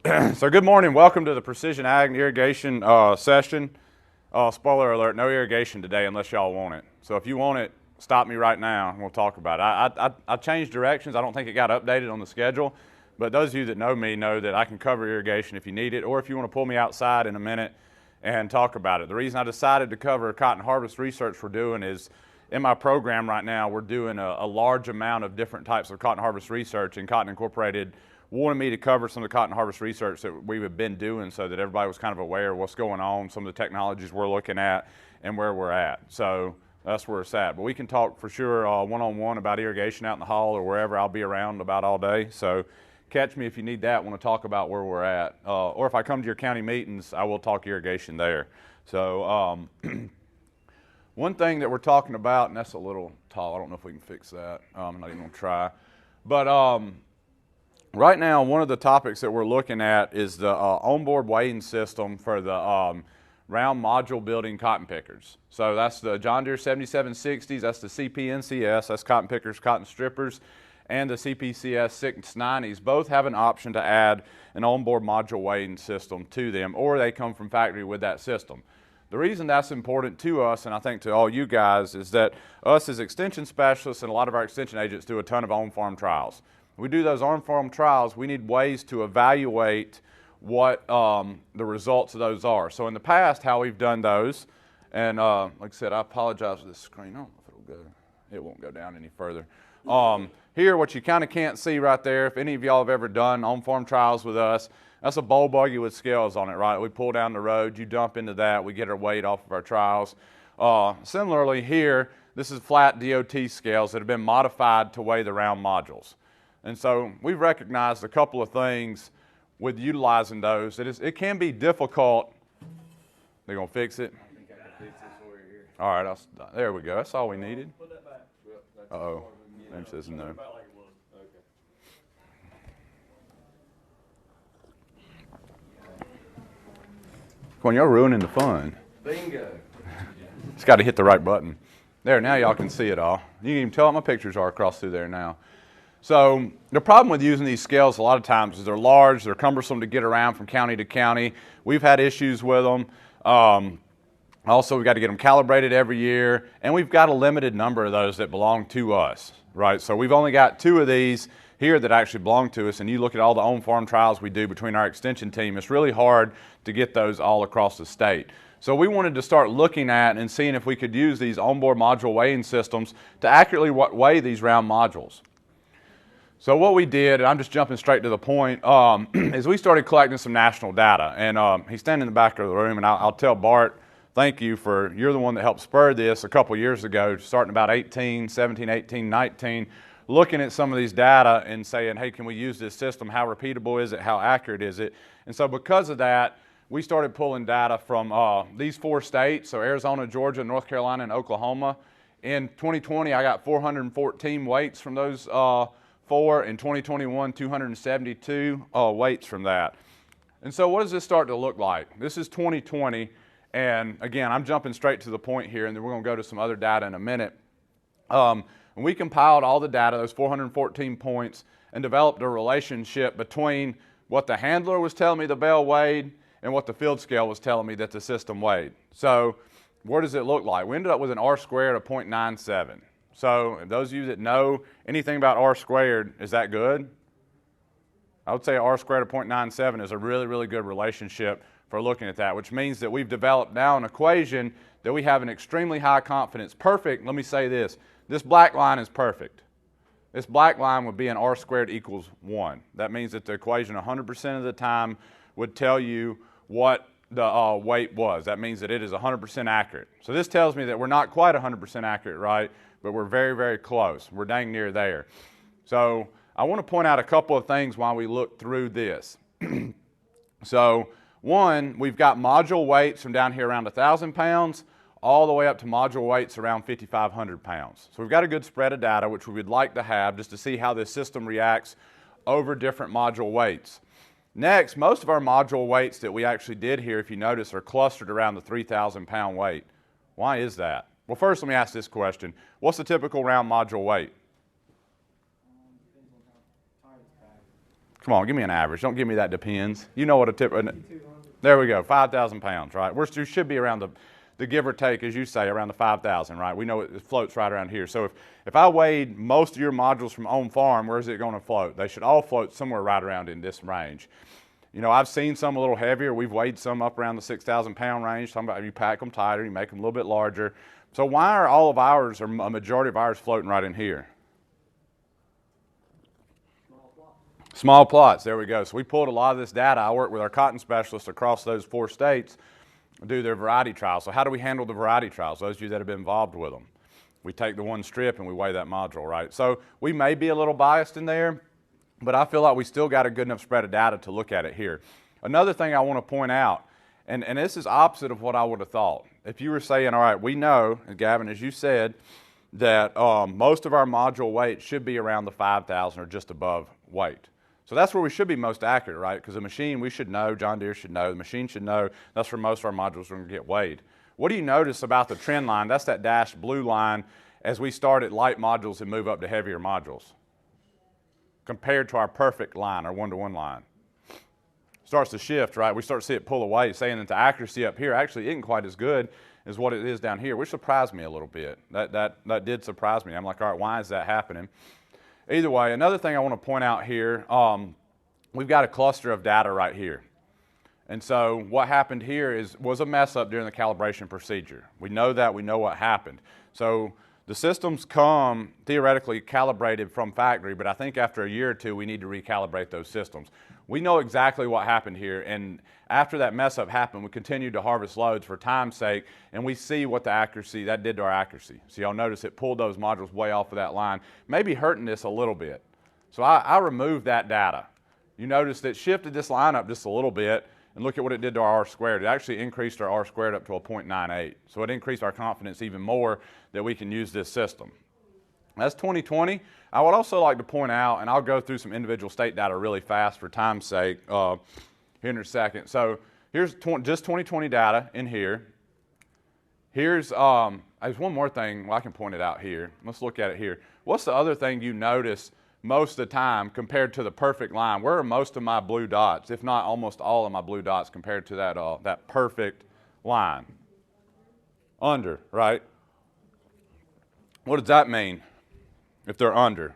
So good morning. Welcome to the Precision Ag and Irrigation session. Spoiler alert, no irrigation today unless y'all want it. So if you want it, stop me right now and we'll talk about it. I changed directions. I don't think it got updated on the schedule, but those of you that know me know that I can cover irrigation if you need it, or if you want to pull me outside in a minute and talk about it. The reason I decided to cover cotton harvest research we're doing is in my program right now, we're doing a large amount of different types of cotton harvest research, and Cotton Incorporated wanted me to cover some of the cotton harvest research that we've been doing so that everybody was kind of aware of what's going on, some of the technologies we're looking at, and where we're at. So that's where it's at. But we can talk for sure one-on-one about irrigation out in the hall or wherever. I'll be around about all day. So catch me if you need that, want to talk about where we're at. Or if I come to your county meetings, I will talk irrigation there. So one thing that we're talking about, and that's a little tall. I don't know if we can fix that. I'm not even going to try. But right now, one of the topics that we're looking at is the onboard weighing system for the round module building cotton pickers. So that's the John Deere 7760s, that's the CP-NCS, that's cotton pickers, cotton strippers, and the CPCS 690s. Both have an option to add an onboard module weighing system to them, or they come from factory with that system. The reason that's important to us, and I think to all you guys, is that us as extension specialists and a lot of our extension agents do a ton of on-farm trials. We do those on-farm trials, we need ways to evaluate what the results of those are. So in the past, how we've done those, and like I said, I apologize for this screen. I don't know if it'll go. It won't go down any further. Here, what you kind of can't see right there, if any of y'all have ever done on-farm trials with us, that's a bowl buggy with scales on it, right? We pull down the road, you dump into that, we get our weight off of our trials. Similarly here, this is flat DOT scales that have been modified to weigh the round modules. And so we've recognized a couple of things with utilizing those. That it can be difficult. They're going to fix it? I think I can fix this for you here. All right, there we go. That's all we needed. Put that back. Uh-oh. Maybe it says no. Put it back like it was. Okay. Come on, y'all ruining the fun. Bingo. Just got to hit the right button. There, now y'all can see it all. You can even tell what my pictures are across through there now. So the problem with using these scales a lot of times is they're large, they're cumbersome to get around from county to county. We've had issues with them. Also, we've got to get them calibrated every year, and we've got a limited number of those that belong to us, right? So we've only got 2 of these here that actually belong to us, and you look at all the on-farm trials we do between our extension team, it's really hard to get those all across the state. So we wanted to start looking at and seeing if we could use these onboard module weighing systems to accurately weigh these round modules. So what we did, and I'm just jumping straight to the point, is we started collecting some national data. And he's standing in the back of the room, and I'll tell Bart, thank you you're the one that helped spur this a couple years ago, starting about 17, 18, 19, looking at some of these data and saying, hey, can we use this system? How repeatable is it? How accurate is it? And so because of that, we started pulling data from these 4 states, so Arizona, Georgia, North Carolina, and Oklahoma. In 2020, I got 414 weights from those 4. In 2021, 272 weights from that. And so what does this start to look like? This is 2020, and again, I'm jumping straight to the point here, and then we're going to go to some other data in a minute. And we compiled all the data, those 414 points, and developed a relationship between what the handler was telling me the bale weighed and what the field scale was telling me that the system weighed. So what does it look like? We ended up with an R-squared of 0.97. So those of you that know anything about R squared, is that good? I would say R squared of 0.97 is a really, really good relationship for looking at that, which means that we've developed now an equation that we have an extremely high confidence. Perfect, let me say this black line is perfect. This black line would be an R squared equals 1. That means that the equation 100% of the time would tell you what the weight was. That means that it is 100% accurate. So this tells me that we're not quite 100% accurate, right? But we're very, very close. We're dang near there. So I want to point out a couple of things while we look through this. So one, we've got module weights from down here around 1,000 pounds all the way up to module weights around 5,500 pounds. So we've got a good spread of data, which we would like to have just to see how this system reacts over different module weights. Next, most of our module weights that we actually did here, if you notice, are clustered around the 3,000 pound weight. Why is that? Well, first let me ask this question. What's the typical round module weight? Come on, give me an average. Don't give me that depends. You know what a tip. There we go, 5,000 pounds, right? We should be around the give or take, as you say, around the 5,000, right? We know it floats right around here. So if I weighed most of your modules from on farm, where's it going to float? They should all float somewhere right around in this range. You know, I've seen some a little heavier. We've weighed some up around the 6,000 pound range. Some about you pack them tighter, you make them a little bit larger. So why are all of ours, or a majority of ours, floating right in here? Small plots, there we go. So we pulled a lot of this data. I work with our cotton specialists across those 4 states, do their variety trials. So how do we handle the variety trials, those of you that have been involved with them? We take the one strip and we weigh that module, right? So we may be a little biased in there, but I feel like we still got a good enough spread of data to look at it here. Another thing I want to point out, and this is opposite of what I would have thought. If you were saying, all right, we know, and Gavin, as you said, that most of our module weight should be around the 5,000 or just above weight. So that's where we should be most accurate, right? Because the machine, we should know, John Deere should know, the machine should know, that's where most of our modules are going to get weighed. What do you notice about the trend line? That's that dashed blue line as we start at light modules and move up to heavier modules compared to our perfect line, our one-to-one line. Starts to shift, right? We start to see it pull away, saying that the accuracy up here actually isn't quite as good as what it is down here, which surprised me a little bit. That did surprise me. I'm like, all right, why is that happening? Either way, another thing I want to point out here, we've got a cluster of data right here. And so what happened here was a mess up during the calibration procedure. We know that, we know what happened. So the systems come theoretically calibrated from factory, but I think after a year or two we need to recalibrate those systems. We know exactly what happened here, and after that mess up happened, we continued to harvest loads for time's sake, and we see what the accuracy, that did to our accuracy. So y'all notice it pulled those modules way off of that line, maybe hurting this a little bit. So I removed that data. You notice that shifted this line up just a little bit, and look at what it did to our R squared. It actually increased our R squared up to a 0.98. So it increased our confidence even more that we can use this system. That's 2020. I would also like to point out, and I'll go through some individual state data really fast for time's sake here in a second. So here's just 2020 data in here. Here's there's one more thing, well, I can point it out here. Let's look at it here. What's the other thing you notice most of the time compared to the perfect line? Where are most of my blue dots, if not almost all of my blue dots, compared to that perfect line? Under, right? What does that mean if they're under?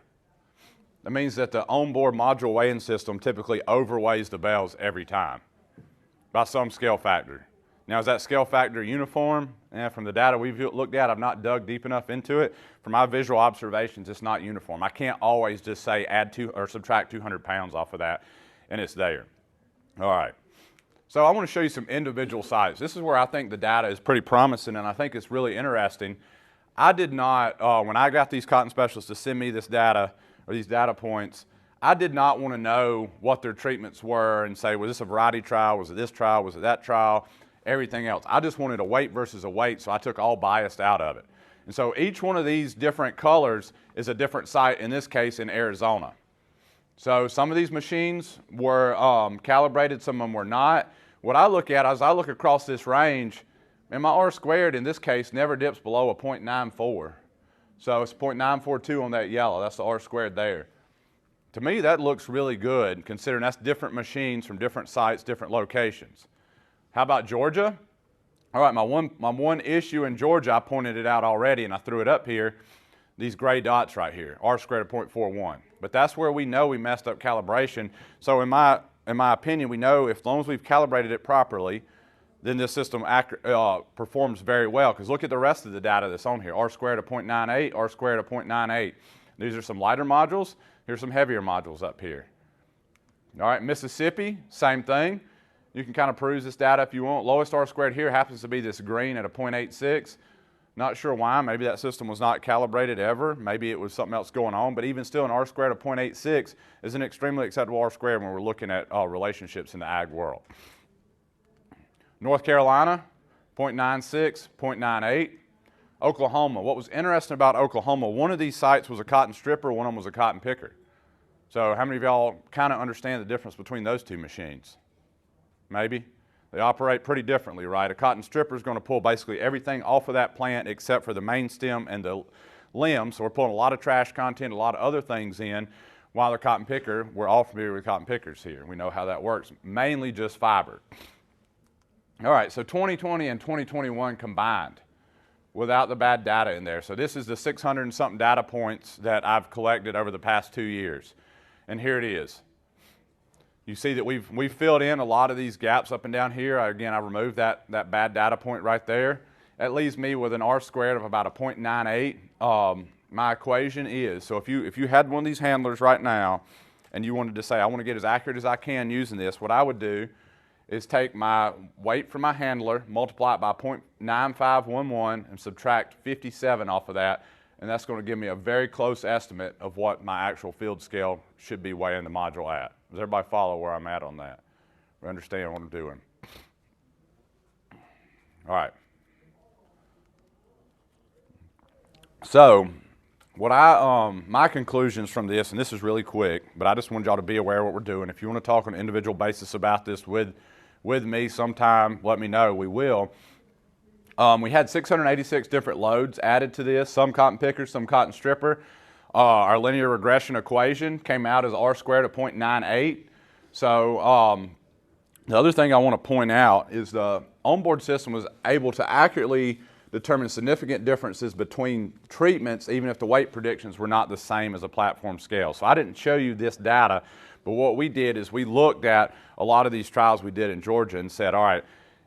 That means that the onboard module weighing system typically overweighs the bales every time by some scale factor. Now, is that scale factor uniform? From the data we've looked at, I've not dug deep enough into it. From my visual observations, it's not uniform. I can't always just say add or subtract 200 pounds off of that, and it's there. All right. So I want to show you some individual sites. This is where I think the data is pretty promising, and I think it's really interesting. I did not, when I got these cotton specialists to send me this data, or these data points, I did not want to know what their treatments were and say, was this a variety trial, was it this trial, was it that trial, everything else. I just wanted a weight versus a weight, so I took all bias out of it. And so each one of these different colors is a different site, in this case in Arizona. So some of these machines were calibrated, some of them were not. What I look at as I look across this range, and my R squared in this case never dips below a 0.94. So it's 0.942 on that yellow, that's the R squared there. To me that looks really good considering that's different machines from different sites, different locations. How about Georgia? All right, my one issue in Georgia, I pointed it out already and I threw it up here, these gray dots right here, R squared of 0.41. But that's where we know we messed up calibration. So in my opinion, we know if as long as we've calibrated it properly, then this system performs very well. Because look at the rest of the data that's on here, R squared of 0.98, R squared of 0.98. These are some lighter modules. Here's some heavier modules up here. All right, Mississippi, same thing. You can kind of peruse this data if you want. Lowest R squared here happens to be this green at a 0.86. Not sure why. Maybe that system was not calibrated ever. Maybe it was something else going on. But even still, an R squared of 0.86 is an extremely acceptable R squared when we're looking at relationships in the ag world. North Carolina, 0.96, 0.98. Oklahoma. What was interesting about Oklahoma, one of these sites was a cotton stripper, one of them was a cotton picker. So how many of y'all kind of understand the difference between those two machines? Maybe. They operate pretty differently, right? A cotton stripper is going to pull basically everything off of that plant except for the main stem and the limb. So we're pulling a lot of trash content, a lot of other things in. While the cotton picker, we're all familiar with cotton pickers here. We know how that works, mainly just fiber. All right, so 2020 and 2021 combined without the bad data in there. So this is the 600 and something data points that I've collected over the past 2 years. And here it is. You see that we've filled in a lot of these gaps up and down here. Again, I removed that bad data point right there. That leaves me with an R² of about a 0.98. My equation is, so if you had one of these handlers right now and you wanted to say, I want to get as accurate as I can using this, what I would do is take my weight from my handler, multiply it by 0.9511, and subtract 57 off of that, and that's going to give me a very close estimate of what my actual field scale should be weighing the module at. Does everybody follow where I'm at on that? Or understand what I'm doing? All right. So, what my conclusions from this, and this is really quick, but I just wanted y'all to be aware of what we're doing. If you want to talk on an individual basis about this with me sometime, let me know. We will. We had 686 different loads added to this, some cotton pickers, some cotton stripper. Our linear regression equation came out as R² of 0.98. So the other thing I want to point out is the onboard system was able to accurately determine significant differences between treatments, even if the weight predictions were not the same as a platform scale. So I didn't show you this data, but what we did is we looked at a lot of these trials we did in Georgia and said, all right,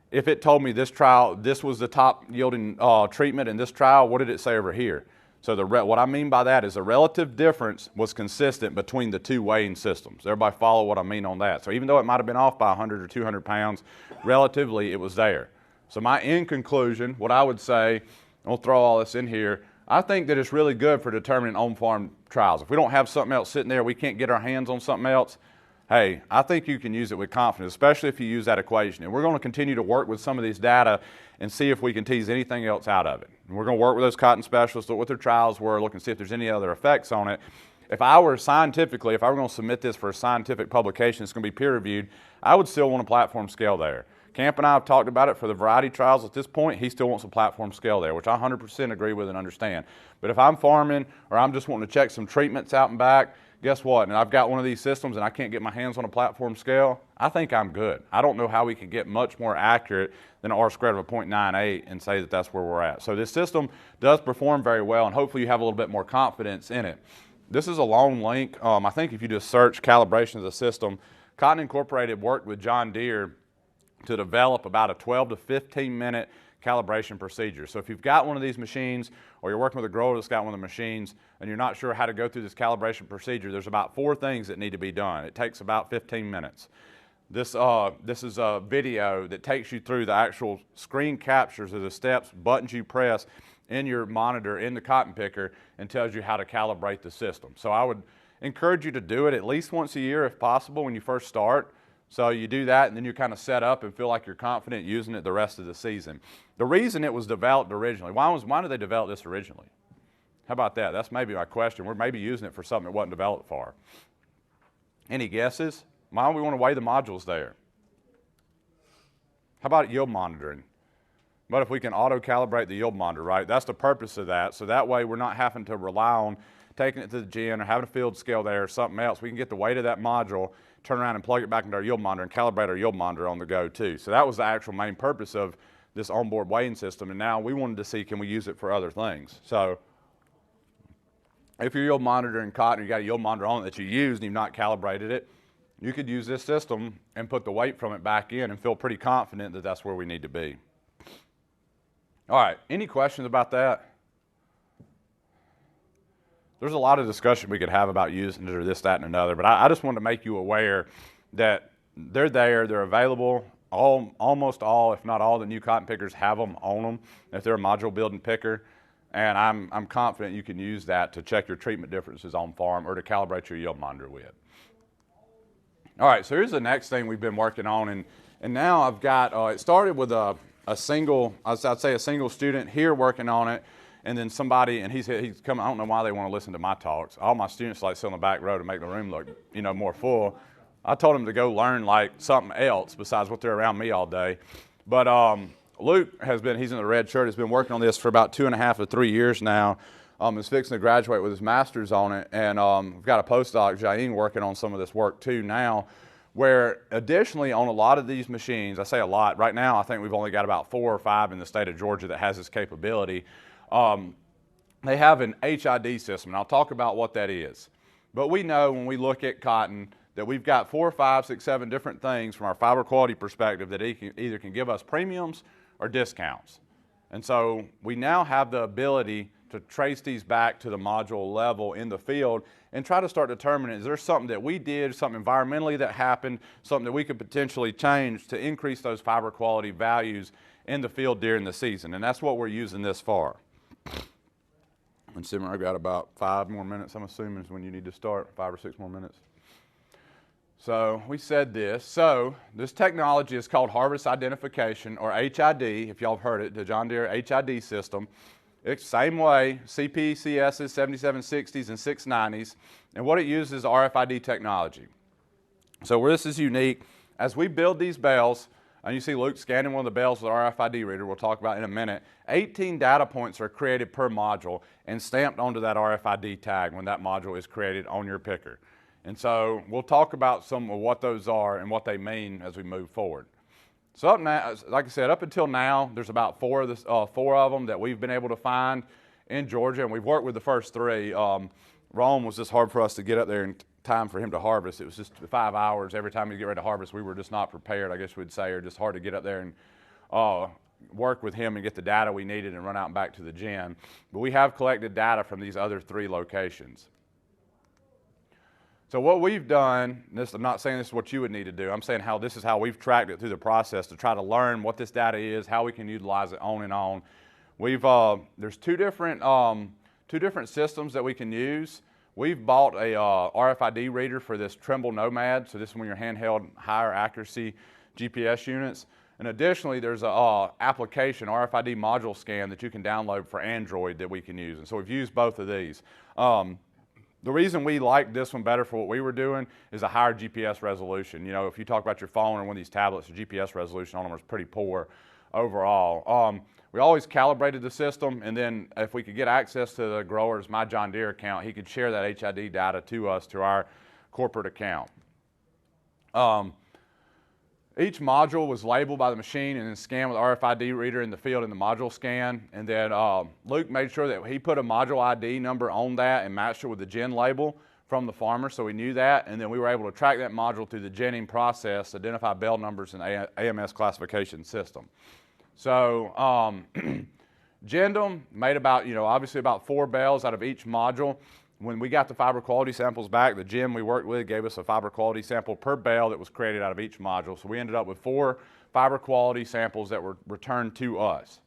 if it told me this trial, this was the top yielding treatment in this trial, what did it say over here? So what I mean by that is the relative difference was consistent between the two weighing systems. Everybody follow what I mean on that? So even though it might have been off by 100 or 200 pounds, relatively it was there. So my end conclusion, what I would say, I'll throw all this in here, I think that it's really good for determining on-farm trials. If we don't have something else sitting there, we can't get our hands on something else, hey, I think you can use it with confidence, especially if you use that equation. And we're going to continue to work with some of these data and see if we can tease anything else out of it. And we're going to work with those cotton specialists, look what their trials were, look and see if there's any other effects on it. If I were going to submit this for a scientific publication, it's going to be peer-reviewed, I would still want a platform scale there. Camp and I have talked about it for the variety trials at this point. He still wants a platform scale there, which I 100% agree with and understand. But if I'm farming or I'm just wanting to check some treatments out and back, guess what? And I've got one of these systems and I can't get my hands on a platform scale, I think I'm good. I don't know how we could get much more accurate than an R² of a 0.98 and say that that's where we're at. So this system does perform very well, and hopefully you have a little bit more confidence in it. This is a long link. I think if you just search calibration of the system, Cotton Incorporated worked with John Deere to develop about a 12 to 15 minute calibration procedure. So if you've got one of these machines or you're working with a grower that's got one of the machines and you're not sure how to go through this calibration procedure, there's about 4 things that need to be done. It takes about 15 minutes. This is a video that takes you through the actual screen captures of the steps, buttons you press in your monitor in the cotton picker and tells you how to calibrate the system. So I would encourage you to do it at least once a year if possible when you first start. So you do that and then you're kind of set up and feel like you're confident using it the rest of the season. The reason it was developed originally, why did they develop this originally? How about that? That's maybe my question. We're maybe using it for something it wasn't developed for. Any guesses? Why do we want to weigh the modules there? How about yield monitoring? But if we can auto-calibrate the yield monitor, right? That's the purpose of that. So that way we're not having to rely on taking it to the gym or having a field scale there or something else. We can get the weight of that module, turn around and plug it back into our yield monitor and calibrate our yield monitor on the go too. So that was the actual main purpose of this onboard weighing system. And now we wanted to see, can we use it for other things? So if you're yield monitoring cotton, you got a yield monitor on it that you used and you've not calibrated it, you could use this system and put the weight from it back in and feel pretty confident that that's where we need to be. All right, any questions about that? There's a lot of discussion we could have about using it or this, that, and another, but I just wanted to make you aware that they're there, they're available. Almost all, if not all, the new cotton pickers have them on them if they're a module building picker, and I'm confident you can use that to check your treatment differences on farm or to calibrate your yield monitor with. All right, so here's the next thing we've been working on, and now I've got, it started with a single, I'd say a single student here working on it, and then somebody, and he's coming, I don't know why they want to listen to my talks. All my students like sit on the back row to make the room look, more full. I told them to go learn like something else besides what they're around me all day. But Luke he's in the red shirt, has been working on this for about 2.5 to 3 years now. is fixing to graduate with his master's on it, and we've got a postdoc, Jaeen, working on some of this work too now, where additionally on a lot of these machines, I say a lot, right now I think we've only got about 4 or 5 in the state of Georgia that has this capability. They have an HID system, and I'll talk about what that is. But we know when we look at cotton that we've got 4, 5, 6, 7 different things from our fiber quality perspective that either can give us premiums or discounts. And so we now have the ability to trace these back to the module level in the field and try to start determining, is there something that we did, something environmentally that happened, something that we could potentially change to increase those fiber quality values in the field during the season. And that's what we're using this for. And Simmer, I've got about 5 more minutes, I'm assuming, is when you need to start, 5 or 6 more minutes. So we said this. So this technology is called harvest identification, or HID, if y'all have heard it, the John Deere HID system. It's the same way, CPCSs, 7760s, and 690s, and what it uses is RFID technology. So where this is unique, as we build these bales, and you see Luke scanning one of the bales with the RFID reader, we'll talk about in a minute, 18 data points are created per module and stamped onto that RFID tag when that module is created on your picker. And so we'll talk about some of what those are and what they mean as we move forward. So up now, like I said, up until now, there's about 4 of them that we've been able to find in Georgia, and we've worked with the first 3. Rome was just hard for us to get up there in time for him to harvest. It was just 5 hours. Every time we get ready to harvest, we were just not prepared, I guess we'd say, or just hard to get up there and work with him and get the data we needed and run out and back to the gym. But we have collected data from these other 3 locations. So what we've done, I'm not saying this is what you would need to do, I'm saying this is how we've tracked it through the process to try to learn what this data is, how we can utilize it on and on. There's two different systems that we can use. We've bought a RFID reader for this Trimble Nomad, so this is one of your handheld higher accuracy GPS units. And additionally, there's an application, RFID module scan, that you can download for Android that we can use. And so we've used both of these. The reason we like this one better for what we were doing is a higher GPS resolution. You know, if you talk about your phone or one of these tablets, the GPS resolution on them is pretty poor overall. We always calibrated the system, and then if we could get access to the grower's My John Deere account, he could share that HID data to us, to our corporate account. Each module was labeled by the machine and then scanned with the RFID reader in the field in the module scan. And then Luke made sure that he put a module ID number on that and matched it with the GEN label from the farmer, so we knew that. And then we were able to track that module through the GENing process, identify bale numbers in the AMS classification system. So GENed them, made about, obviously about 4 bales out of each module. When we got the fiber quality samples back, the GM we worked with gave us a fiber quality sample per bale that was created out of each module. So we ended up with 4 fiber quality samples that were returned to us.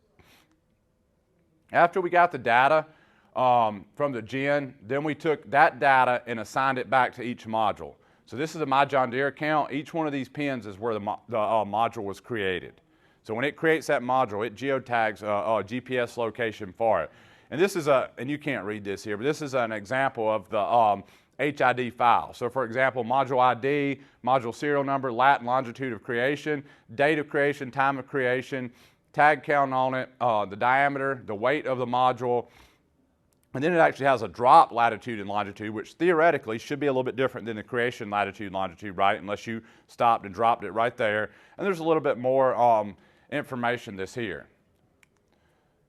After we got the data from the GN, then we took that data and assigned it back to each module. So this is a My John Deere account. Each one of these pins is where the module was created. So when it creates that module, it geotags a GPS location for it. And this is and you can't read this here, but this is an example of the HID file. So for example, module ID, module serial number, lat and longitude of creation, date of creation, time of creation, tag count on it, the diameter, the weight of the module, and then it actually has a drop latitude and longitude, which theoretically should be a little bit different than the creation latitude and longitude, right? Unless you stopped and dropped it right there. And there's a little bit more information that's here.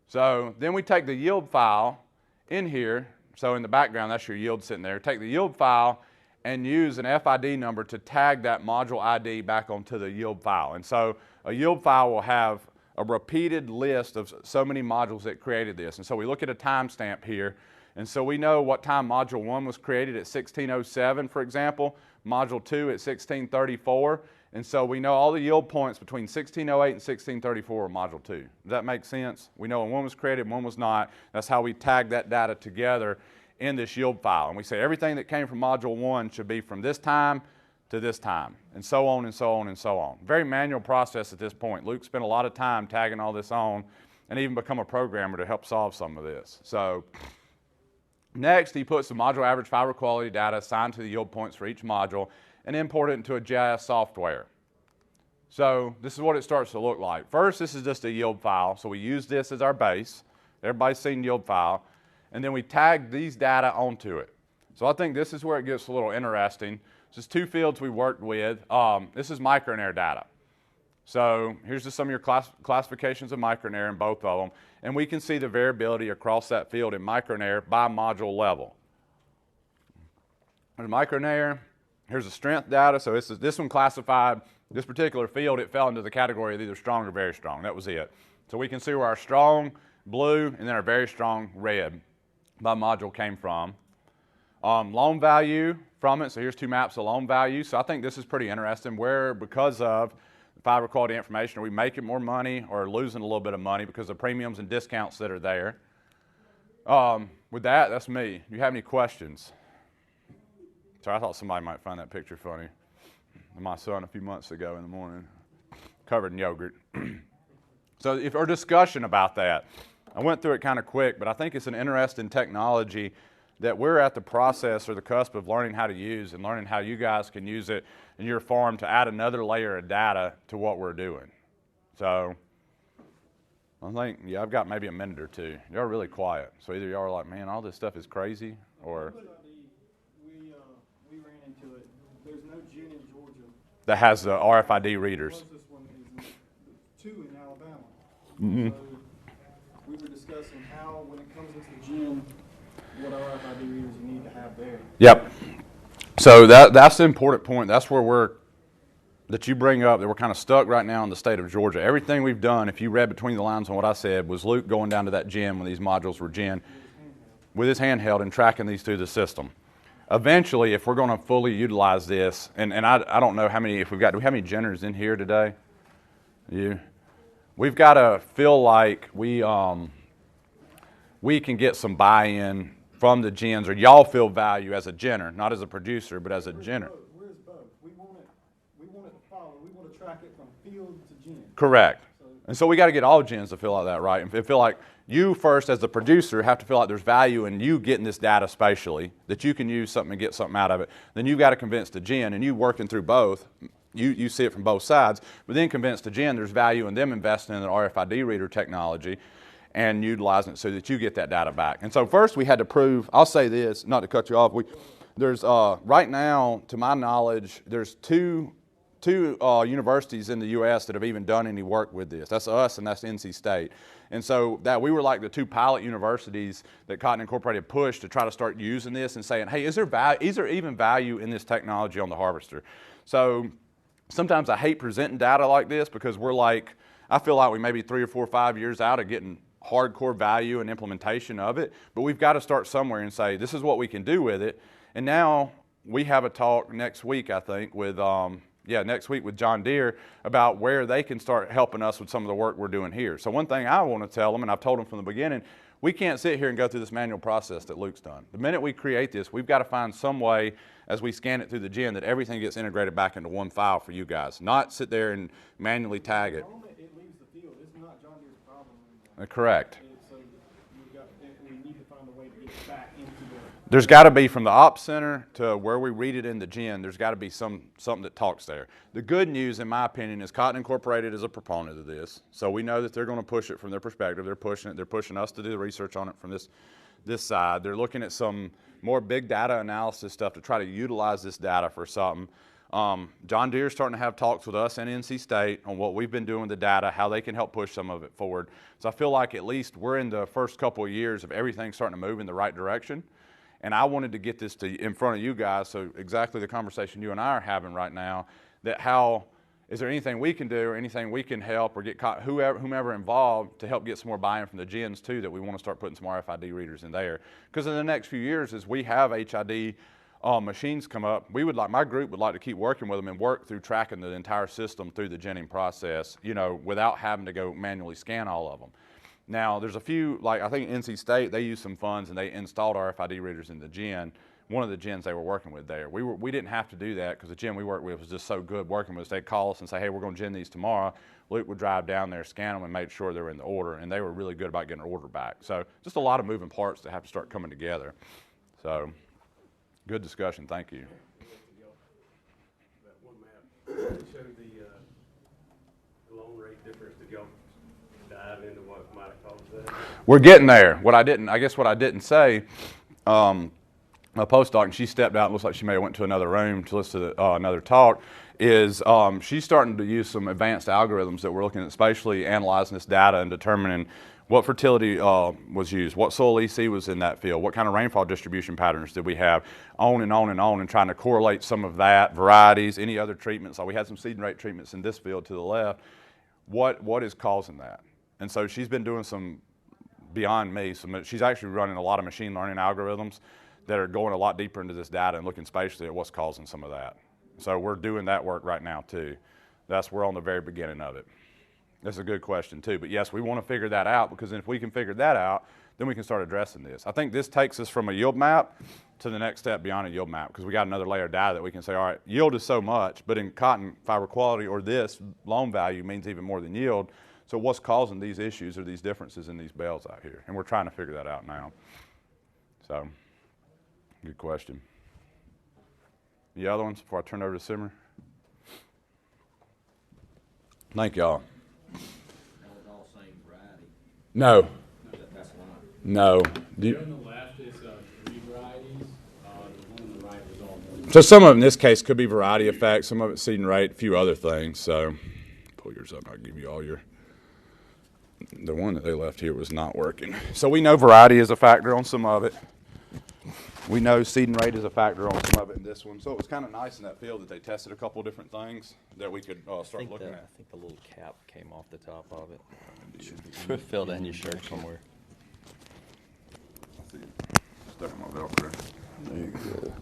So then we take the yield file in here. So in the background, that's your yield sitting there. Take the yield file and use an FID number to tag that module ID back onto the yield file. And so a yield file will have a repeated list of so many modules that created this. And so we look at a timestamp here. And so we know what time module 1 was created at 1607, for example, module 2 at 1634. And so we know all the yield points between 1608 and 1634 are module 2. Does that make sense? We know when one was created and one was not. That's how we tag that data together in this yield file. And we say everything that came from module 1 should be from this time to this time, and so on and so on and so on. Very manual process at this point. Luke spent a lot of time tagging all this on and even become a programmer to help solve some of this. So next, he puts the module average fiber quality data assigned to the yield points for each module and import it into a GIS software. So this is what it starts to look like. First, this is just a yield file, so we use this as our base. Everybody's seen yield file. and then we tag these data onto it. So I think this is where it gets a little interesting. This is 2 fields we worked with. This is micronair data. So here's just some of your classifications of micronair in both of them, and we can see the variability across that field in micronair by module level. There's micronair. Here's the strength data. So this one classified, this particular field, it fell into the category of either strong or very strong. That was it. So we can see where our strong blue and then our very strong red by module came from. Loan value from it. So here's 2 maps of loan value. So I think this is pretty interesting where, because of fiber quality information, are we making more money or losing a little bit of money because of premiums and discounts that are there. With that, that's me. Do you have any questions? Sorry, I thought somebody might find that picture funny. My son a few months ago in the morning, covered in yogurt. So if our discussion about that, I went through it kind of quick, but I think it's an interesting technology that we're at the process or the cusp of learning how to use and learning how you guys can use it in your farm to add another layer of data to what we're doing. So I think, yeah, I've got maybe a minute or two. Y'all are really quiet. So either y'all are like, man, all this stuff is crazy, or We ran into it. There's no gin in Georgia. that has the RFID readers. The closest one is 2 in Alabama. Mm-hmm. So we were discussing how, when it comes into the gin, what RFID readers you need to have there. Yep. So that's the important point. That's where that you bring up, that we're kind of stuck right now in the state of Georgia. Everything we've done, if you read between the lines on what I said, was Luke going down to that gym when these modules were gin with his handheld and tracking these through the system. Eventually, if we're going to fully utilize this, and I don't know how many, do we have any ginners in here today? We've got to feel like we can get some buy-in from the gins, or y'all feel value as a ginner, not as a producer, but as a ginner. Where's both? We want it to follow. We want to track it from field to gin. Correct. And so we got to get all gins to feel like that, right? And feel like you first, as the producer, have to feel like there's value in you getting this data spatially, that you can use something and get something out of it. Then you've got to convince the gin, and you working through both, you see it from both sides, but then convince the gin there's value in them investing in an RFID reader technology and utilizing it so that you get that data back. And so first we had to prove, I'll say this, not to cut you off, there's right now, to my knowledge, there's two universities in the U.S. that have even done any work with this. That's us and that's NC State. And so that we were like the 2 pilot universities that Cotton Incorporated pushed to try to start using this and saying, hey, is there even value in this technology on the harvester? So sometimes I hate presenting data like this because I feel like we may be 3 or 4 or 5 years out of getting hardcore value and implementation of it, but we've got to start somewhere and say, this is what we can do with it. And now we have a talk next week, I think, with next week with John Deere about where they can start helping us with some of the work we're doing here. So one thing I want to tell them, and I've told them from the beginning, we can't sit here and go through this manual process that Luke's done. The minute we create this, we've got to find some way as we scan it through the gin that everything gets integrated back into one file for you guys, not sit there and manually tag it. The moment it leaves the field, it's not John Deere's problem anymore. Correct. So we need to find a way to get it back into the... There's got to be, from the ops center to where we read it in the gin, there's got to be something that talks there. The good news, in my opinion, is Cotton Incorporated is a proponent of this. So we know that they're going to push it from their perspective. They're pushing it. They're pushing us to do the research on it from this side. They're looking at some more big data analysis stuff to try to utilize this data for something. John Deere's starting to have talks with us and NC State on what we've been doing with the data, how they can help push some of it forward. So I feel like at least we're in the first couple of years of everything starting to move in the right direction. And I wanted to get this in front of you guys, so exactly the conversation you and I are having right now, that is there anything we can do or anything we can help or get whomever involved to help get some more buy-in from the gins too, that we want to start putting some RFID readers in there. Because in the next few years, as we have HID machines come up, my group would like to keep working with them and work through tracking the entire system through the ginning process, without having to go manually scan all of them. Now, there's a few, I think NC State, they used some funds and they installed RFID readers in the gin, one of the gins they were working with there. We didn't have to do that because the gin we worked with was just so good working with us. They'd call us and say, hey, we're going to gin these tomorrow. Luke would drive down there, scan them, and make sure they were in the order, and they were really good about getting an order back. So just a lot of moving parts that have to start coming together. So good discussion. Thank you. That one map showed the loan rate difference. Did y'all dive dive into what might have caused that? We're getting there. What I didn't say, a postdoc, and she stepped out, looks like she may have went to another room to listen to another talk, is she's starting to use some advanced algorithms that we're looking at, spatially analyzing this data and determining what fertility was used, what soil EC was in that field, what kind of rainfall distribution patterns did we have, on and on and on, and trying to correlate some of that, varieties, any other treatments. Like we had some seed rate treatments in this field to the left. What is causing that? And so she's been doing some, beyond me, she's actually running a lot of machine learning algorithms that are going a lot deeper into this data and looking spatially at what's causing some of that. So we're doing that work right now too. We're on the very beginning of it. That's a good question too, but yes, we want to figure that out, because if we can figure that out, then we can start addressing this. I think this takes us from a yield map to the next step beyond a yield map, because we got another layer of data that we can say, all right, yield is so much, but in cotton fiber quality or this loan value means even more than yield. So what's causing these issues or these differences in these bales out here? And we're trying to figure that out now. So, good question. The other ones before I turn it over to Simmer? Thank y'all. That was all same variety. No. That's one. No. On the left is 3 varieties. The one on the right was all one. So some of it in this case could be variety effect, some of it's seed and rate, a few other things. So pull yours up and I'll give you all your. The one that they left here was not working. So we know variety is a factor on some of it. We know seed and rate is a factor on some of it in this one. So it was kind of nice in that field that they tested a couple different things that we could start looking at. I think the little cap came off the top of it. It fell down your shirt somewhere. I see it. Stuck in my Velcro. There you go.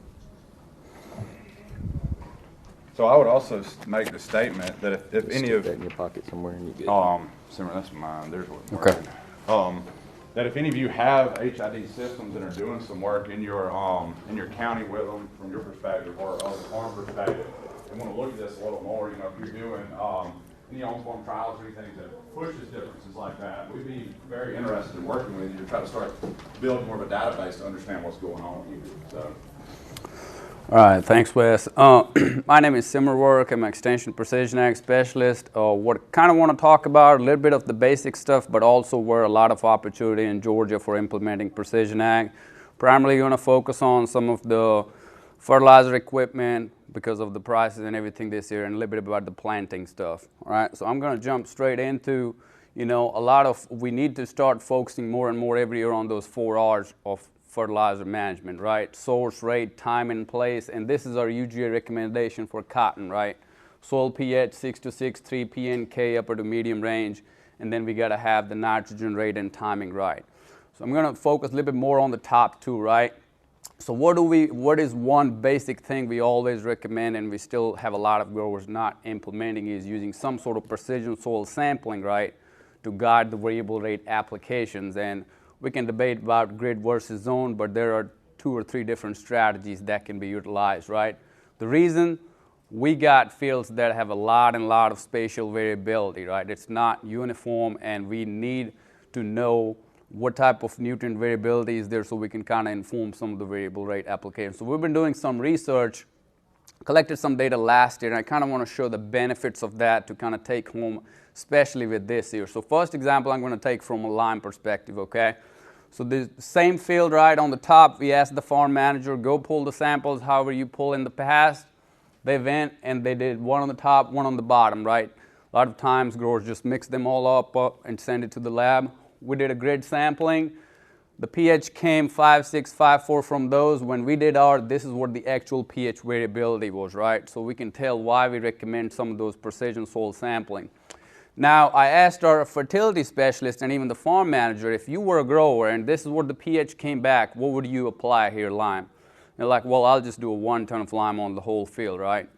So I would also make the statement that if any of that in your pocket somewhere and you get Simmer, that's mine. There's one. Okay. That if any of you have HID systems and are doing some work in your county with them from your perspective or a farm perspective, and want to look at this a little more, you know, if you're doing any on-farm trials or anything that pushes differences like that, we'd be very interested in working with you to try to start building more of a database to understand what's going on with you. So. All right, thanks, Wes. My name is Virk. I'm an Extension Precision Ag Specialist. What kind of want to talk about a little bit of the basic stuff, but also where a lot of opportunity in Georgia for implementing precision ag. Primarily going to focus on some of the fertilizer equipment because of the prices and everything this year, and a little bit about the planting stuff. All right, so I'm going to jump straight into, you know, we need to start focusing more and more every year on those 4 R's of fertilizer management, right? Source, rate, time, and place, and this is our UGA recommendation for cotton, right? Soil pH 6 to 6, 3 PNK upper to medium range, and then we got to have the nitrogen rate and timing right. So I'm going to focus a little bit more on the top 2, right? So what is one basic thing we always recommend, and we still have a lot of growers not implementing, is using some sort of precision soil sampling, right, to guide the variable rate applications. And we can debate about grid versus zone, but there are 2 or 3 different strategies that can be utilized, right? The reason we got fields that have a lot of spatial variability, right? It's not uniform, and we need to know what type of nutrient variability is there so we can kind of inform some of the variable rate applications. So we've been doing some research, collected some data last year, and I kind of want to show the benefits of that to kind of take home, especially with this year. So first example I'm going to take from a lime perspective, okay? So the same field right on the top, we asked the farm manager, go pull the samples however you pull in the past. They went and they did one on the top, one on the bottom, right? A lot of times growers just mix them all up and send it to the lab. We did a grid sampling. The pH came 5.6, 5.4 from those. When we did this is what the actual pH variability was, right? So we can tell why we recommend some of those precision soil sampling. Now, I asked our fertility specialist and even the farm manager, if you were a grower and this is what the pH came back, what would you apply here, lime? They're like, well, I'll just do a 1 ton of lime on the whole field, right?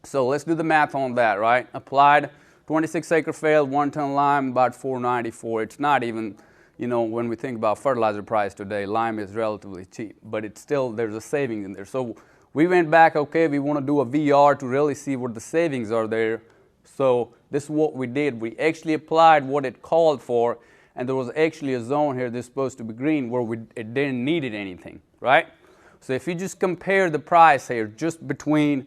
So let's do the math on that, right? Applied 26 acre field, 1 ton lime, about 494. It's not even, you know, when we think about fertilizer price today, lime is relatively cheap, but it's still, there's a savings in there. So we went back, okay, we want to do a VR to really see what the savings are there. So this is what we did. We actually applied what it called for, and there was actually a zone here that's supposed to be green where it didn't need anything, right? So if you just compare the price here, just between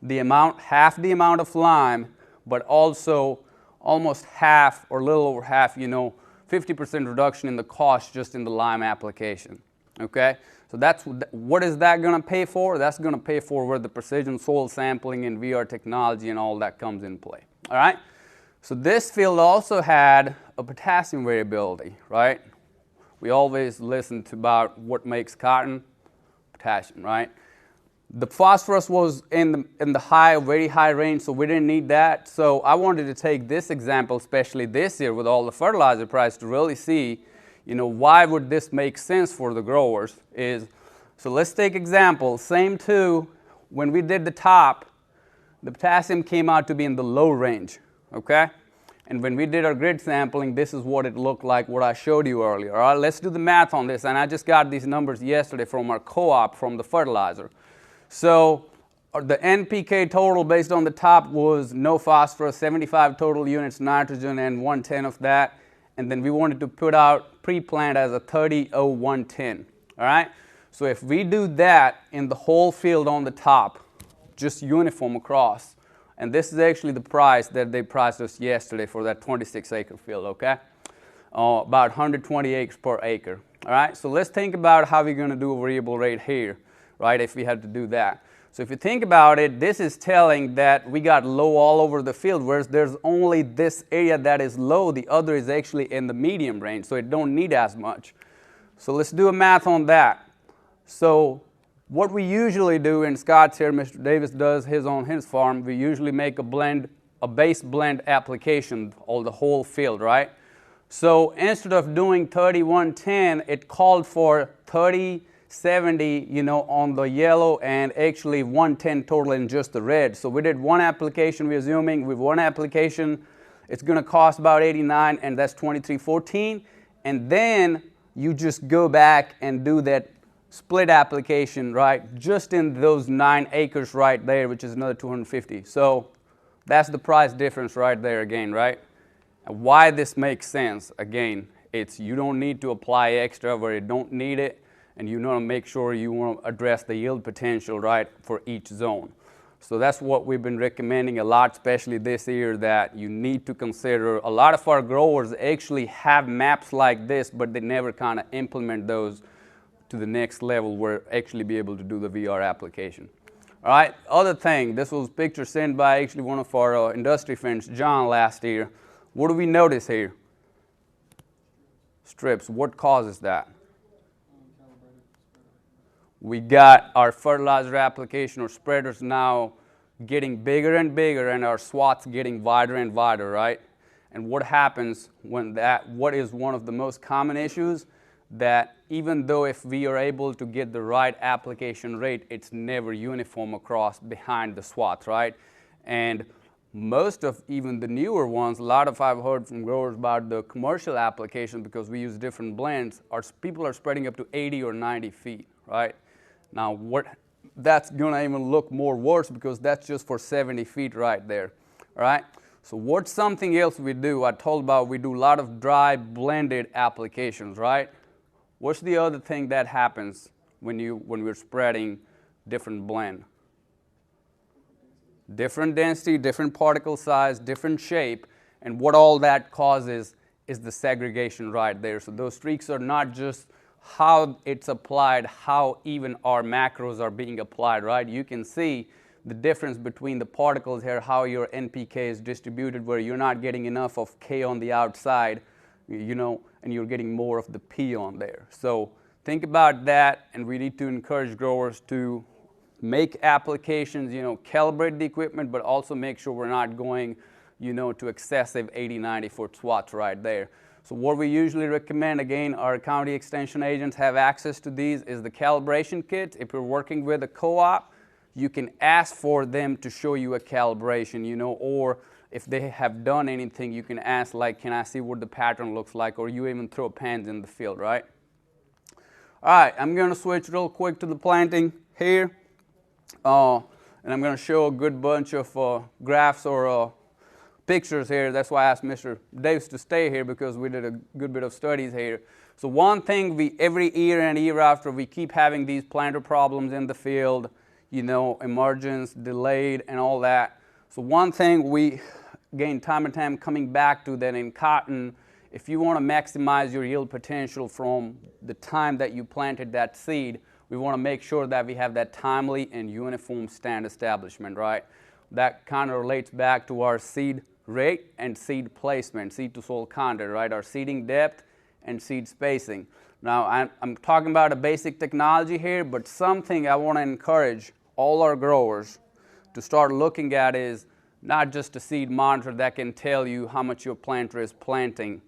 the amount, half the amount of lime, but also almost half or a little over half, 50% reduction in the cost just in the lime application. Okay, so what is that going to pay for? That's going to pay for where the precision soil sampling and VR technology and all that comes in play. All right, so this field also had a potassium variability, right? We always listen to about what makes cotton, potassium, right? The phosphorus was in the very high range, so we didn't need that. So I wanted to take this example, especially this year with all the fertilizer price, to really see, why would this make sense for the growers. So let's take example, same two, when we did the top, the potassium came out to be in the low range, okay? And when we did our grid sampling, this is what it looked like, what I showed you earlier. All right, let's do the math on this, and I just got these numbers yesterday from our co-op from the fertilizer. So the NPK total based on the top was no phosphorus, 75 total units nitrogen and 110 of that. And then we wanted to put out pre-plant as a 30-0-110. All right? So if we do that in the whole field on the top, just uniform across, and this is actually the price that they priced us yesterday for that 26-acre field, okay? About 120 acres per acre. All right? So let's think about how we're going to do a variable rate here. Right, if we had to do that. So if you think about it, this is telling that we got low all over the field, whereas there's only this area that is low, the other is actually in the medium range, so it don't need as much. So let's do a math on that. So what we usually do, and Scott's here, Mr. Davis does his on his farm, we usually make a base blend application of the whole field, right? So instead of doing 30-110, it called for 30-70, on the yellow, and actually 110 total in just the red. So we did one application, we're assuming with one application, it's going to cost about 89, and that's 2314. And then you just go back and do that split application, right, just in those 9 acres right there, which is another 250. So that's the price difference right there again, right? And why this makes sense, again, it's you don't need to apply extra where you don't need it, and you want to make sure you want to address the yield potential, right, for each zone. So that's what we've been recommending a lot, especially this year, that you need to consider. A lot of our growers actually have maps like this, but they never kind of implement those to the next level where actually be able to do the VR application. All right, other thing, this was a picture sent by actually one of our industry friends, John, last year. What do we notice here? Strips. What causes that? We got our fertilizer application or spreaders now getting bigger and bigger, and our swaths getting wider and wider, right? And what happens when what is one of the most common issues, that even though if we are able to get the right application rate, it's never uniform across behind the swath, right? And most of even the newer ones, a lot of I've heard from growers about the commercial application, because we use different blends, people are spreading up to 80 or 90 feet, right? Now, that's going to even look more worse, because that's just for 70 feet right there, all right? So what's something else we do? I told about we do a lot of dry blended applications, right? What's the other thing that happens when we're spreading different blend? Different density, different particle size, different shape, and what all that causes is the segregation right there. So those streaks are not just how it's applied, how even our macros are being applied, right? You can see the difference between the particles here, how your NPK is distributed, where you're not getting enough of K on the outside, and you're getting more of the P on there. So think about that, and we need to encourage growers to make applications, calibrate the equipment, but also make sure we're not going, to excessive 80, 90 foot swaths right there. So what we usually recommend, again, our county extension agents have access to these, is the calibration kit. If you're working with a co-op, you can ask for them to show you a calibration, or if they have done anything, you can ask, like, can I see what the pattern looks like, or you even throw pans in the field, right? All right, I'm going to switch real quick to the planting here, and I'm going to show a good bunch of graphs or pictures here. That's why I asked Mr. Davis to stay here, because we did a good bit of studies here. So one thing every year and year after, we keep having these planter problems in the field, emergence, delayed, and all that. So one thing again, time and time coming back to that in cotton, if you want to maximize your yield potential from the time that you planted that seed, we want to make sure that we have that timely and uniform stand establishment, right? That kind of relates back to our seed rate and seed placement, seed to soil contact, right? Our seeding depth and seed spacing. Now, I'm talking about a basic technology here, but something I want to encourage all our growers to start looking at is not just a seed monitor that can tell you how much your planter is planting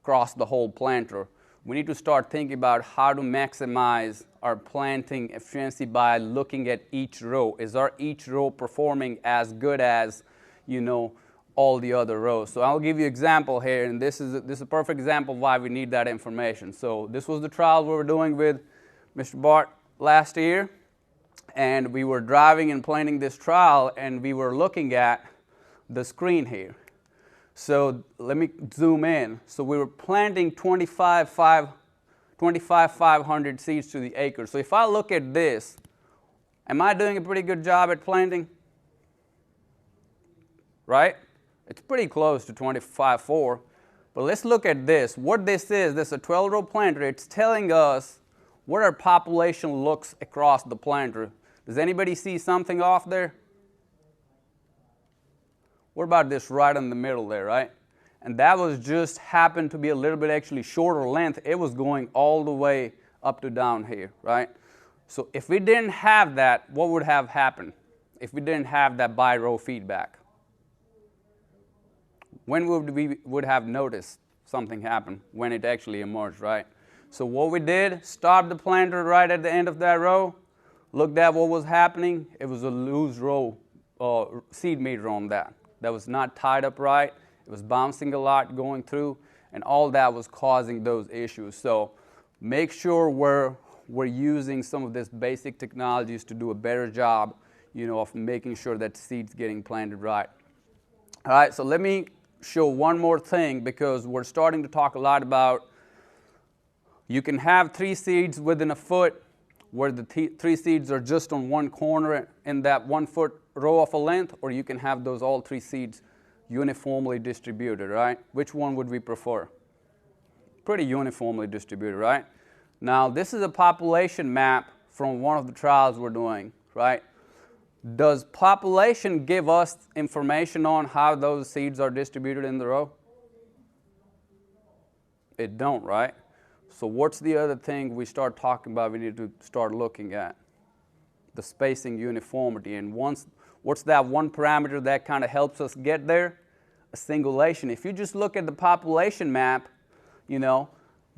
across the whole planter. We need to start thinking about how to maximize our planting efficiency by looking at each row. Is our each row performing as good as, all the other rows? So I'll give you an example here, and this is a perfect example of why we need that information. So this was the trial we were doing with Mr. Bart last year, and we were driving and planning this trial, and we were looking at the screen here. So let me zoom in. So we were planting 25,500 seeds to the acre. So if I look at this, am I doing a pretty good job at planting? Right? It's pretty close to 25,400. But let's look at this. What this is a 12-row planter. It's telling us what our population looks across the planter. Does anybody see something off there? What about this right in the middle there, right? And that was just happened to be a little bit actually shorter length. It was going all the way up to down here, right? So if we didn't have that, what would have happened if we didn't have that by row feedback? When would we have noticed something happen? When it actually emerged, right? So what we did, stopped the planter right at the end of that row, looked at what was happening. It was a loose row seed meter on that. That was not tied up right. It was bouncing a lot going through, and all that was causing those issues. So make sure we're using some of these basic technologies to do a better job, of making sure that seed's getting planted right. All right, so let me show one more thing, because we're starting to talk a lot about you can have 3 seeds within a foot where the 3 seeds are just on one corner in that 1 foot row of a length, or you can have those all 3 seeds uniformly distributed, right? Which one would we prefer? Pretty uniformly distributed, right? Now, this is a population map from one of the trials we're doing, right? Does population give us information on how those seeds are distributed in the row? It don't, right? So what's the other thing we start talking about we need to start looking at? The spacing uniformity. And what's that one parameter that kind of helps us get there? A singulation. If you just look at the population map, you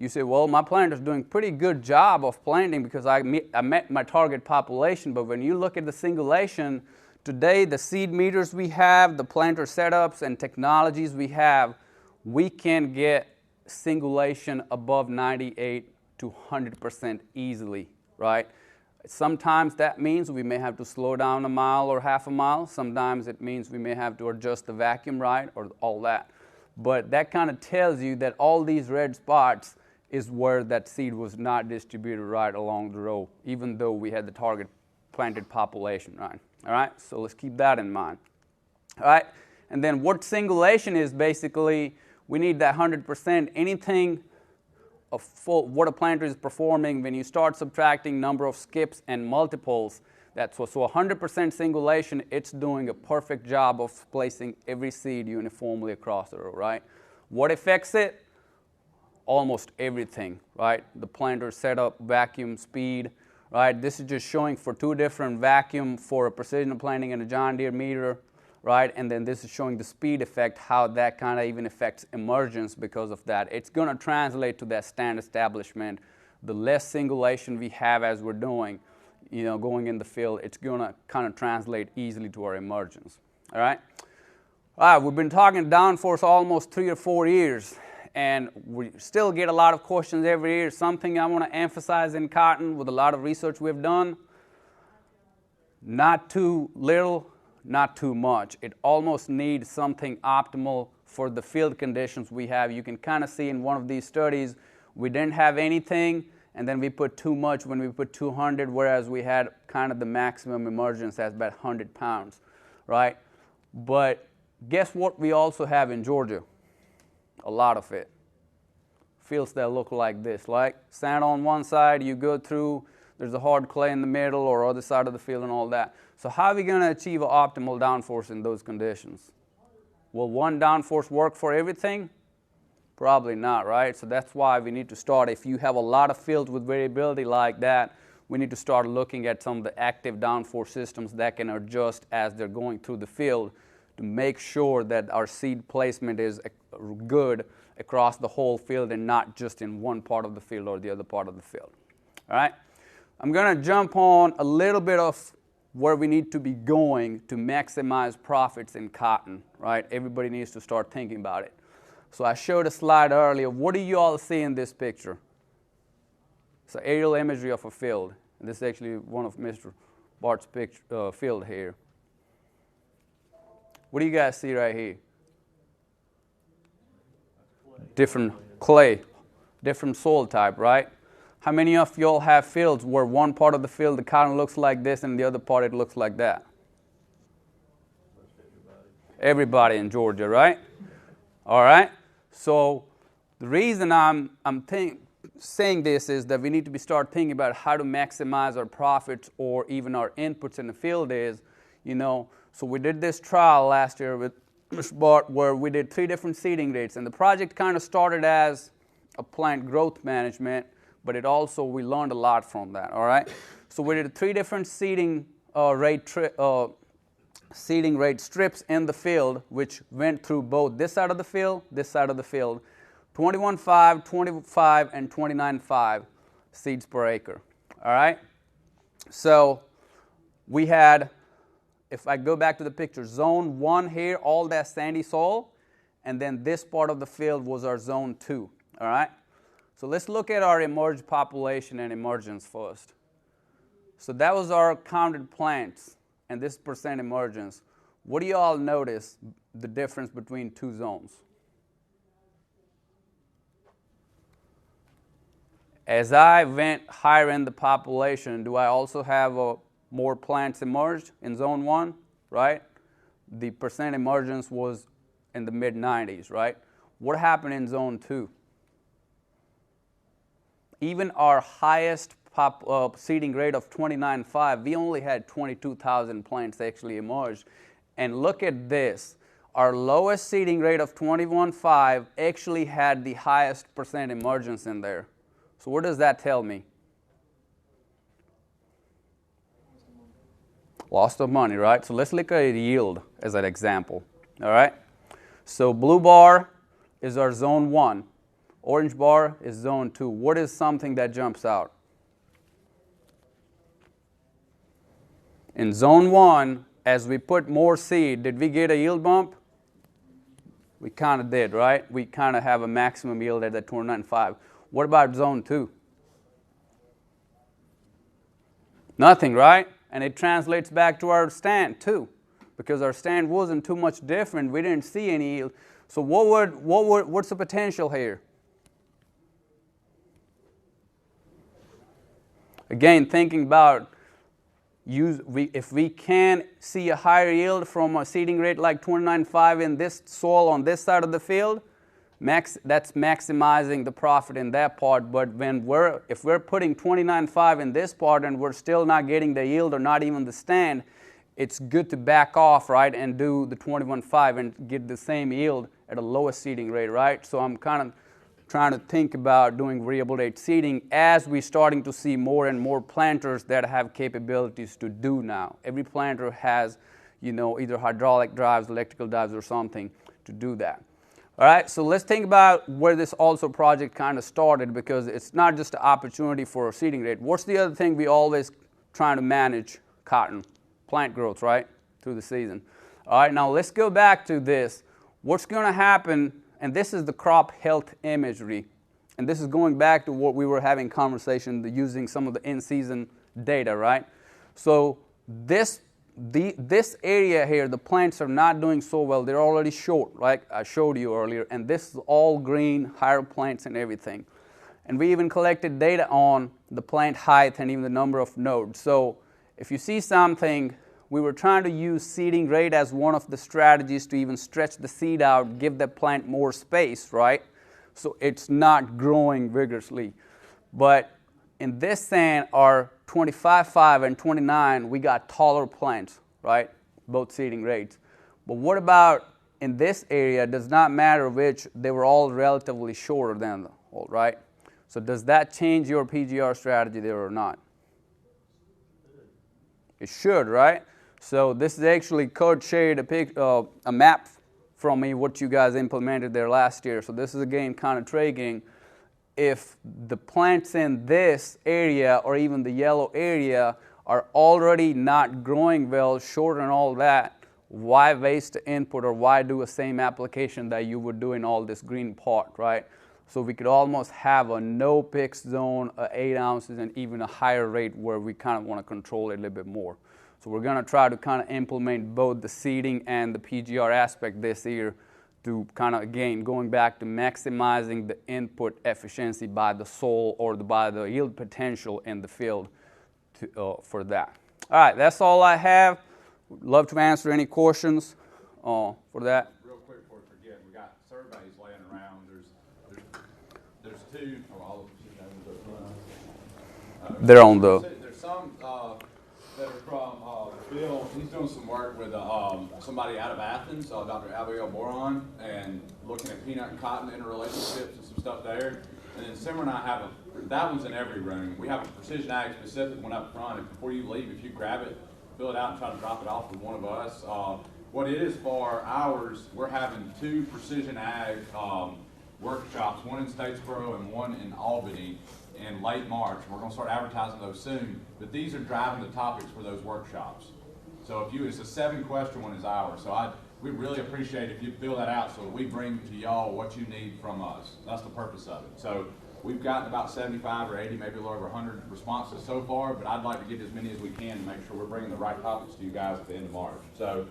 say, well, my planter's doing pretty good job of planting because I met my target population. But when you look at the singulation, today the seed meters we have, the planter setups and technologies we have, we can get singulation above 98 to 100% easily, right? Sometimes that means we may have to slow down a mile or half a mile. Sometimes it means we may have to adjust the vacuum right or all that. But that kind of tells you that all these red spots is where that seed was not distributed right along the row, even though we had the target planted population, right? All right, so let's keep that in mind. All right, and then what singulation is basically, we need that 100%. Anything of what a planter is performing, when you start subtracting number of skips and multiples, that's so 100% singulation, it's doing a perfect job of placing every seed uniformly across the row, right? What affects it? Almost everything, right? The planter setup, vacuum, speed, right? This is just showing for 2 different vacuum for a precision planting and a John Deere meter, right? And then this is showing the speed effect, how that kind of even affects emergence because of that. It's going to translate to that stand establishment. The less singulation we have as we're doing, going in the field, it's going to kind of translate easily to our emergence, all right? All right, we've been talking downforce almost 3 or 4 years, and we still get a lot of questions every year. Something I want to emphasize in cotton with a lot of research we've done, not too little, not too much. It almost needs something optimal for the field conditions we have. You can kind of see in one of these studies, we didn't have anything, and then we put too much when we put 200, whereas we had kind of the maximum emergence as about 100 pounds, right? But guess what we also have in Georgia? A lot of it. Fields that look like this, like sand on one side, you go through, there's a hard clay in the middle or other side of the field and all that. So how are we going to achieve an optimal downforce in those conditions? Will one downforce work for everything? Probably not, right? So that's why we need to start. If you have a lot of fields with variability like that, we need to start looking at some of the active downforce systems that can adjust as they're going through the field to make sure that our seed placement is good across the whole field and not just in one part of the field or the other part of the field. All right? I'm going to jump on a little bit of where we need to be going to maximize profits in cotton, right? Everybody needs to start thinking about it. So I showed a slide earlier. What do you all see in this picture? It's an aerial imagery of a field. And this is actually one of Mr. Bart's field here. What do you guys see right here? Different clay, different soil type, right? How many of y'all have fields where one part of the field, the cotton looks like this, and the other part it looks like that? Everybody in Georgia, right? All right. So the reason I'm saying this is that we need to start thinking about how to maximize our profits or even our inputs in the field is, so we did this trial last year with Mr. Bart where we did 3 different seeding rates, and the project kind of started as a plant growth management, but we learned a lot from that, all right? So we did 3 different seeding rate strips in the field, which went through both this side of the field, 21.5, 25, and 29.5 seeds per acre, all right? So we had, if I go back to the picture, zone 1 here, all that sandy soil, and then this part of the field was our zone 2, all right? So let's look at our emerged population and emergence first. So that was our counted plants, and this percent emergence. What do you all notice the difference between 2 zones? As I went higher in the population, do I also have more plants emerged in zone 1, right? The percent emergence was in the mid-90s, right? What happened in zone 2? Even our highest seeding rate of 29.5, we only had 22,000 plants actually emerged. And look at this. Our lowest seeding rate of 21.5 actually had the highest percent emergence in there. So what does that tell me? Loss of money, right? So let's look at yield as an example, all right? So blue bar is our zone 1. Orange bar is zone 2. What is something that jumps out? In zone 1, as we put more seed, did we get a yield bump? We kind of did, right? We kind of have a maximum yield at that 29.5. What about zone 2? Nothing, right? And it translates back to our stand too, because our stand wasn't too much different. We didn't see any yield. So what's the potential here? Again, thinking about if we can see a higher yield from a seeding rate like 29.5 in this soil on this side of the field, that's maximizing the profit in that part. But if we're putting 29.5 in this part and we're still not getting the yield or not even the stand, it's good to back off, right, and do the 21.5 and get the same yield at a lower seeding rate, right? So I'm kind of trying to think about doing variable rate seeding as we're starting to see more and more planters that have capabilities to do now. Every planter has, either hydraulic drives, electrical drives, or something to do that. All right, so let's think about where this also project kind of started, because it's not just an opportunity for a seeding rate. What's the other thing we always trying to manage? Cotton, plant growth, right, through the season. All right, now let's go back to this. What's going to happen? And this is the crop health imagery. And this is going back to what we were having conversation using some of the in-season data, right? So this area here, the plants are not doing so well. They're already short, like I showed you earlier. And this is all green, higher plants and everything. And we even collected data on the plant height and even the number of nodes. So if you see something we were trying to use seeding rate as one of the strategies to even stretch the seed out, give the plant more space, right? So it's not growing vigorously. But in this sand, our 25.5 and 29, we got taller plants, right? Both seeding rates. But what about in this area? It does not matter which, they were all relatively shorter than the whole, right? So does that change your PGR strategy there or not? It should, right? So this is actually Kurt shared a map from me, what you guys implemented there last year. So this is again kind of tracking. If the plants in this area or even the yellow area are already not growing well, short and all that, why waste the input or why do a same application that you would do in all this green pot, right? So we could almost have a no pick zone, 8 ounces, and even a higher rate where we kind of want to control it a little bit more. So we're going to try to kind of implement both the seeding and the PGR aspect this year to kind of, again, going back to maximizing the input efficiency by the soil or by the yield potential in the field for that. All right, that's all I have. Would love to answer any questions for that. Real quick before we forget, we got surveys laying around. There's two. Oh, all of them. They're on the. There's some that are from Bill. He's doing some work with somebody out of Athens, Dr. Abigail Boron, and looking at peanut and cotton interrelationships and some stuff there. And then Simmer and I have that one's in every room. We have a precision ag specific one up front. And before you leave, if you grab it, fill it out and try to drop it off with one of us. What it is for ours, we're having 2 precision ag workshops, one in Statesboro and one in Albany in late March. We're going to start advertising those soon, but these are driving the topics for those workshops. So it's a 7-question one is ours. So we really appreciate if you fill that out so that we bring to y'all what you need from us. That's the purpose of it. So we've gotten about 75 or 80, maybe a little over 100 responses so far, but I'd like to get as many as we can to make sure we're bringing the right topics to you guys at the end of March. So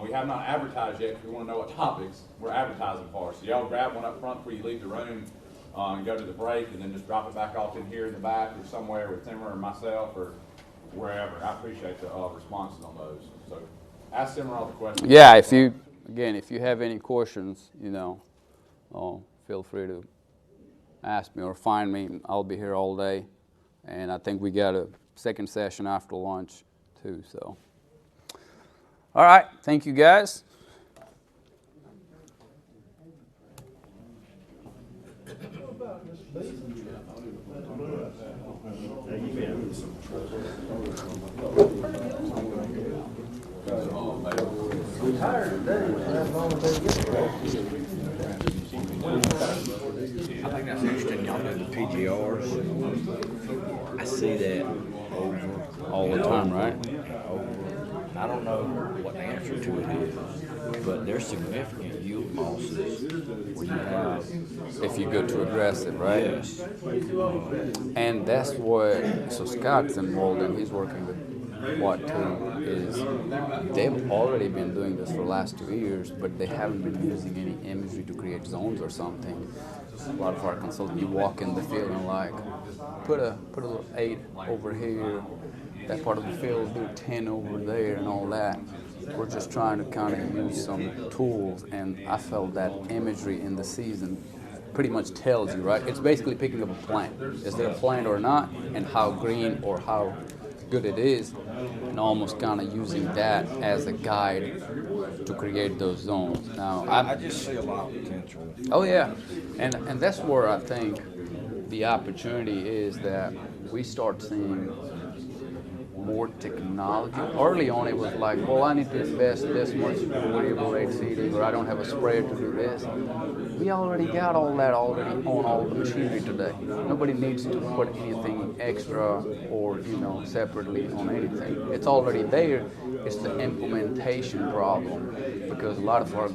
we have not advertised yet because we want to know what topics we're advertising for. So y'all grab one up front before you leave the room and go to the break, and then just drop it back off in here in the back or somewhere with Simmer or myself or wherever. I appreciate the responses on those. So ask Simmer all the questions. Yeah, if you have any questions, feel free to ask me or find me. I'll be here all day, and I think we got a second session after lunch too. So, all right, thank you guys. I think that's interesting. Y'all do the PGRs. I see that over All the time, right? I don't know what the answer to it is, but there's significant yield losses when you have. If you go too aggressive, right? Yes. And that's what, so Scott's involved in, he's working with what too, is they've already been doing this for the last 2 years, but they haven't been using any imagery to create zones or something. A lot of our consultants, you walk in the field and like, put a little 8 over here, that part of the field, do 10 over there and all that. We're just trying to kind of use some tools, and I felt that imagery in the season pretty much tells you, right? It's basically picking up a plant. Is there a plant or not, and how green or how good it is, and almost kind of using that as a guide to create those zones. Now, I just see a lot of potential. oh yeah, and that's where I think the opportunity is, that we start seeing more technology. Early on it was like, well, I need to invest this much in variable rate seeding, or I don't have a sprayer to do this. We already got all that already on all the machinery today. Nobody needs to put anything extra or separately on anything. It's already there. It's the implementation problem, because a lot of our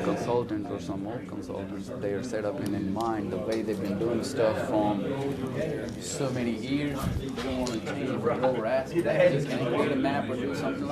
consultants, or some old consultants, they are set up in mind the way they've been doing stuff from so many years. They don't want to change what we're asking. Just can create a map or do something like